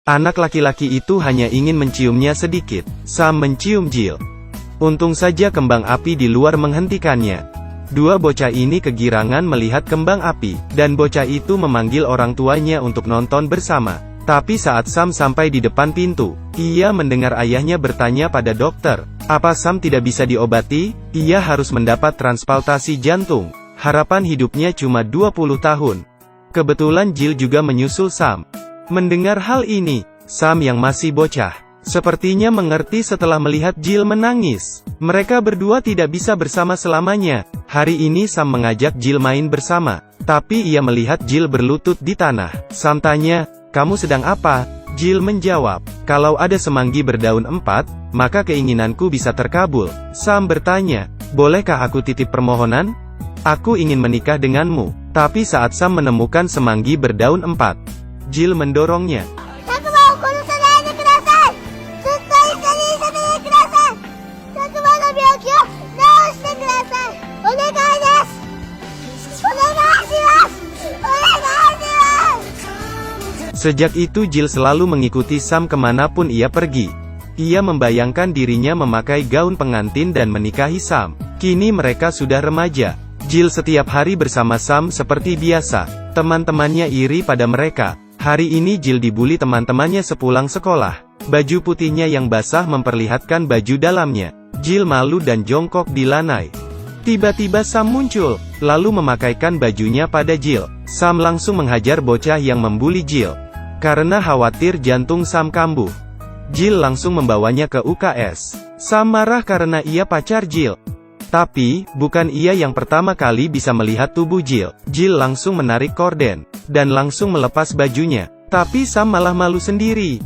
Anak laki-laki itu hanya ingin menciumnya sedikit. Sam mencium Jill. Untung saja kembang api di luar menghentikannya. Dua bocah ini kegirangan melihat kembang api, dan bocah itu memanggil orang tuanya untuk nonton bersama. Tapi saat Sam sampai di depan pintu, ia mendengar ayahnya bertanya pada dokter, apa Sam tidak bisa diobati? Ia harus mendapat transplantasi jantung. Harapan hidupnya cuma 20 tahun. Kebetulan Jill juga menyusul Sam. Mendengar hal ini, Sam yang masih bocah, sepertinya mengerti setelah melihat Jill menangis. Mereka berdua tidak bisa bersama selamanya. Hari ini Sam mengajak Jill main bersama, tapi ia melihat Jill berlutut di tanah. Sam tanya, "Kamu sedang apa?" Jill menjawab, "Kalau ada semanggi berdaun 4, maka keinginanku bisa terkabul." Sam bertanya, "Bolehkah aku titip permohonan? Aku ingin menikah denganmu." Tapi saat Sam menemukan semanggi berdaun 4, Jill mendorongnya. Sejak itu Jill selalu mengikuti Sam kemanapun ia pergi. Ia membayangkan dirinya memakai gaun pengantin dan menikahi Sam. Kini mereka sudah remaja. Jill setiap hari bersama Sam seperti biasa. Teman-temannya iri pada mereka. Hari ini Jill dibully teman-temannya sepulang sekolah. Baju putihnya yang basah memperlihatkan baju dalamnya. Jill malu dan jongkok di lanai. Tiba-tiba Sam muncul, lalu memakaikan bajunya pada Jill. Sam langsung menghajar bocah yang membuli Jill. Karena khawatir jantung Sam kambuh, Jill langsung membawanya ke UKS. Sam marah karena ia pacar Jill. Tapi, bukan ia yang pertama kali bisa melihat tubuh Jill. Jill langsung menarik korden, dan langsung melepas bajunya. Tapi Sam malah malu sendiri.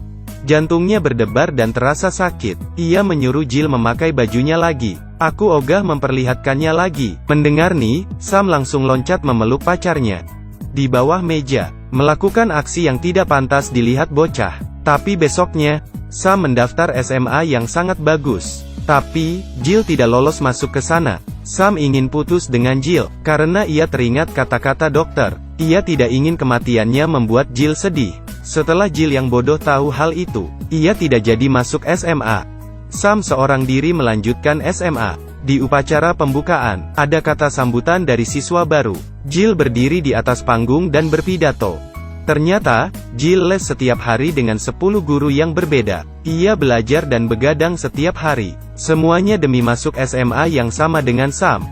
Jantungnya berdebar dan terasa sakit. Ia menyuruh Jill memakai bajunya lagi. "Aku ogah memperlihatkannya lagi." Mendengar nih, Sam langsung loncat memeluk pacarnya. Di bawah meja, melakukan aksi yang tidak pantas dilihat bocah. Tapi besoknya, Sam mendaftar SMA yang sangat bagus. Tapi, Jill tidak lolos masuk ke sana. Sam ingin putus dengan Jill, karena ia teringat kata-kata dokter. Ia tidak ingin kematiannya membuat Jill sedih. Setelah Jill yang bodoh tahu hal itu, ia tidak jadi masuk SMA. Sam seorang diri melanjutkan SMA. Di upacara pembukaan, ada kata sambutan dari siswa baru. Jill berdiri di atas panggung dan berpidato. Ternyata, Jill les setiap hari dengan 10 guru yang berbeda. Ia belajar dan begadang setiap hari. Semuanya demi masuk SMA yang sama dengan Sam.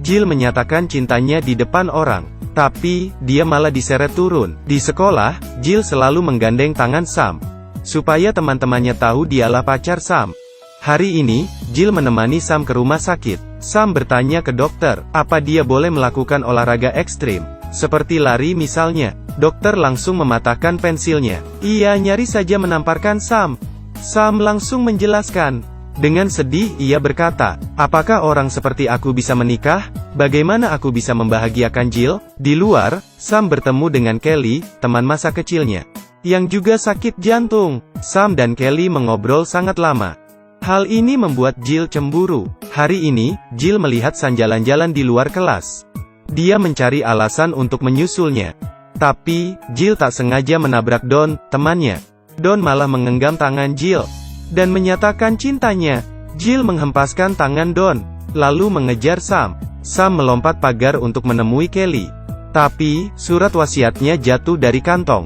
Jill menyatakan cintanya di depan orang. Tapi, dia malah diseret turun. Di sekolah, Jill selalu menggandeng tangan Sam. Supaya teman-temannya tahu dialah pacar Sam. Hari ini, Jill menemani Sam ke rumah sakit. Sam bertanya ke dokter, apa dia boleh melakukan olahraga ekstrim, seperti lari misalnya. Dokter langsung mematahkan pensilnya. Ia nyaris saja menamparkan Sam. Sam langsung menjelaskan. Dengan sedih ia berkata, apakah orang seperti aku bisa menikah? Bagaimana aku bisa membahagiakan Jill? Di luar, Sam bertemu dengan Kelly, teman masa kecilnya, yang juga sakit jantung. Sam dan Kelly mengobrol sangat lama. Hal ini membuat Jill cemburu. Hari ini, Jill melihat Sam jalan-jalan di luar kelas. Dia mencari alasan untuk menyusulnya. Tapi, Jill tak sengaja menabrak Don, temannya. Don malah menggenggam tangan Jill dan menyatakan cintanya. Jill menghempaskan tangan Don, lalu mengejar Sam. Sam melompat pagar untuk menemui Kelly. Tapi, surat wasiatnya jatuh dari kantong.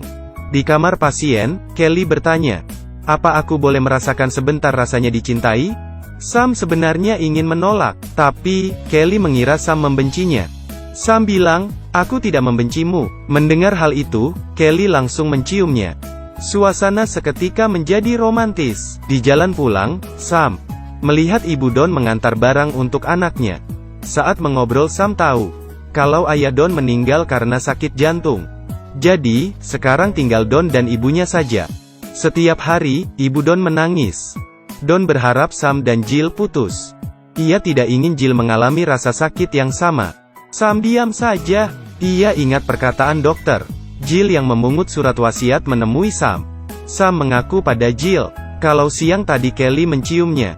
Di kamar pasien, Kelly bertanya, apa aku boleh merasakan sebentar rasanya dicintai? Sam sebenarnya ingin menolak, tapi Kelly mengira Sam membencinya. Sam bilang, aku tidak membencimu. Mendengar hal itu, Kelly langsung menciumnya. Suasana seketika menjadi romantis. Di jalan pulang, Sam melihat ibu Don mengantar barang untuk anaknya. Saat mengobrol Sam tahu, kalau ayah Don meninggal karena sakit jantung. Jadi, sekarang tinggal Don dan ibunya saja. Setiap hari, ibu Don menangis. Don berharap Sam dan Jill putus. Ia tidak ingin Jill mengalami rasa sakit yang sama. Sam diam saja. Ia ingat perkataan dokter. Jill yang memungut surat wasiat menemui Sam. Sam mengaku pada Jill, kalau siang tadi Kelly menciumnya.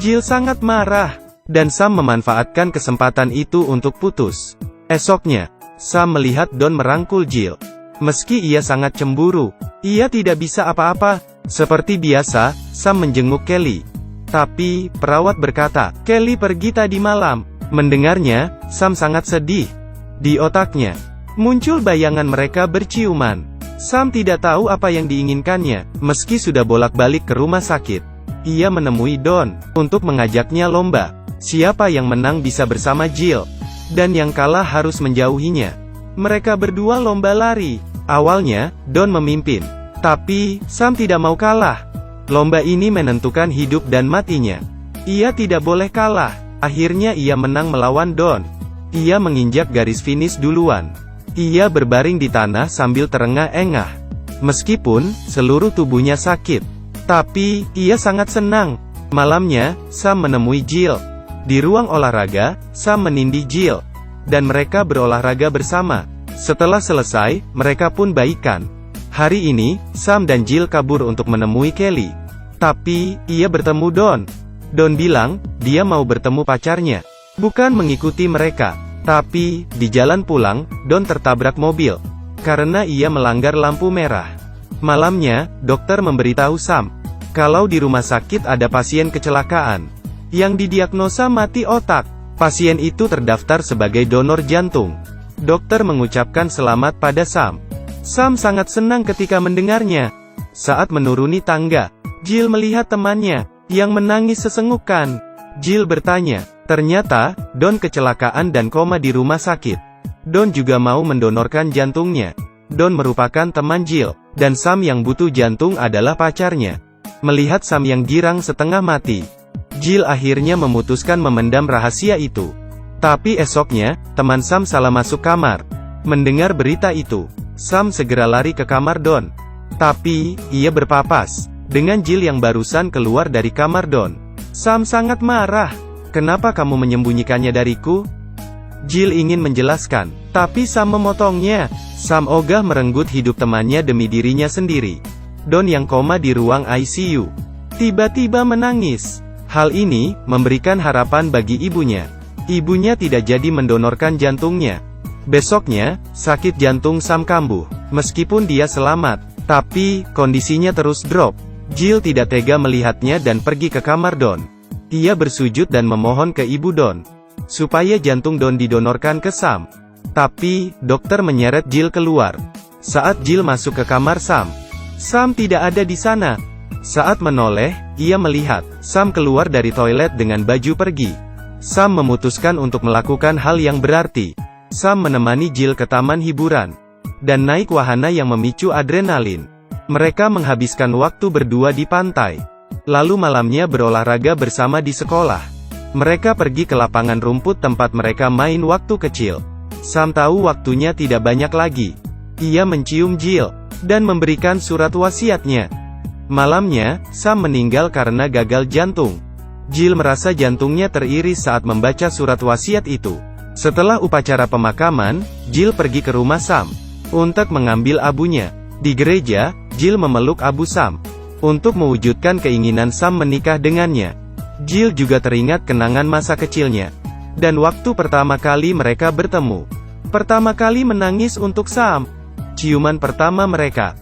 Jill sangat marah, dan Sam memanfaatkan kesempatan itu untuk putus. Esoknya, Sam melihat Don merangkul Jill. Meski ia sangat cemburu, Ia tidak bisa apa-apa. Seperti biasa, Sam menjenguk Kelly. Tapi, perawat berkata, Kelly pergi tadi malam. Mendengarnya, Sam sangat sedih. Di otaknya, muncul bayangan mereka berciuman. Sam tidak tahu apa yang diinginkannya, meski sudah bolak-balik ke rumah sakit. Ia menemui Don, untuk mengajaknya lomba. Siapa yang menang bisa bersama Jill. Dan yang kalah harus menjauhinya. Mereka berdua lomba lari. Awalnya, Don memimpin. Tapi, Sam tidak mau kalah. Lomba ini menentukan hidup dan matinya. Ia tidak boleh kalah. Akhirnya ia menang melawan Don. Ia menginjak garis finish duluan. Ia berbaring di tanah sambil terengah-engah. Meskipun, seluruh tubuhnya sakit. Tapi, ia sangat senang. Malamnya, Sam menemui Jill. Di ruang olahraga, Sam menindih Jill. Dan mereka berolahraga bersama. Setelah selesai, mereka pun baikan. Hari ini, Sam dan Jill kabur untuk menemui Kelly. Tapi, ia bertemu Don. Don bilang, dia mau bertemu pacarnya. Bukan mengikuti mereka. Tapi, di jalan pulang, Don tertabrak mobil. Karena ia melanggar lampu merah. Malamnya, dokter memberitahu Sam. Kalau di rumah sakit ada pasien kecelakaan. Yang didiagnosa mati otak. Pasien itu terdaftar sebagai donor jantung. Dokter mengucapkan selamat pada Sam. Sam sangat senang ketika mendengarnya. Saat menuruni tangga, Jill melihat temannya, yang menangis sesenggukan. Jill bertanya, ternyata, Don kecelakaan dan koma di rumah sakit. Don juga mau mendonorkan jantungnya. Don merupakan teman Jill, dan Sam yang butuh jantung adalah pacarnya. Melihat Sam yang girang setengah mati, Jill akhirnya memutuskan memendam rahasia itu. Tapi esoknya, teman Sam salah masuk kamar. Mendengar berita itu, Sam segera lari ke kamar Don. Tapi, ia berpapas dengan Jill yang barusan keluar dari kamar Don. Sam sangat marah. Kenapa kamu menyembunyikannya dariku? Jill ingin menjelaskan, tapi Sam memotongnya. Sam ogah merenggut hidup temannya demi dirinya sendiri. Don yang koma di ruang ICU, tiba-tiba menangis. Hal ini, memberikan harapan bagi ibunya. Ibunya tidak jadi mendonorkan jantungnya. Besoknya, sakit jantung Sam kambuh. Meskipun dia selamat, tapi, kondisinya terus drop. Jill tidak tega melihatnya dan pergi ke kamar Don. Ia bersujud dan memohon ke ibu Don, supaya jantung Don didonorkan ke Sam. Tapi, dokter menyeret Jill keluar. Saat Jill masuk ke kamar Sam, Sam tidak ada di sana. Saat menoleh, ia melihat Sam keluar dari toilet dengan baju pergi. Sam memutuskan untuk melakukan hal yang berarti. Sam menemani Jill ke taman hiburan, dan naik wahana yang memicu adrenalin. Mereka menghabiskan waktu berdua di pantai. Lalu malamnya berolahraga bersama di sekolah. Mereka pergi ke lapangan rumput tempat mereka main waktu kecil. Sam tahu waktunya tidak banyak lagi. Ia mencium Jill, dan memberikan surat wasiatnya. Malamnya, Sam meninggal karena gagal jantung. Jill merasa jantungnya teriris saat membaca surat wasiat itu. Setelah upacara pemakaman, Jill pergi ke rumah Sam untuk mengambil abunya. Di gereja, Jill memeluk abu Sam untuk mewujudkan keinginan Sam menikah dengannya. Jill juga teringat kenangan masa kecilnya dan waktu pertama kali mereka bertemu. Pertama kali menangis untuk Sam. Ciuman pertama mereka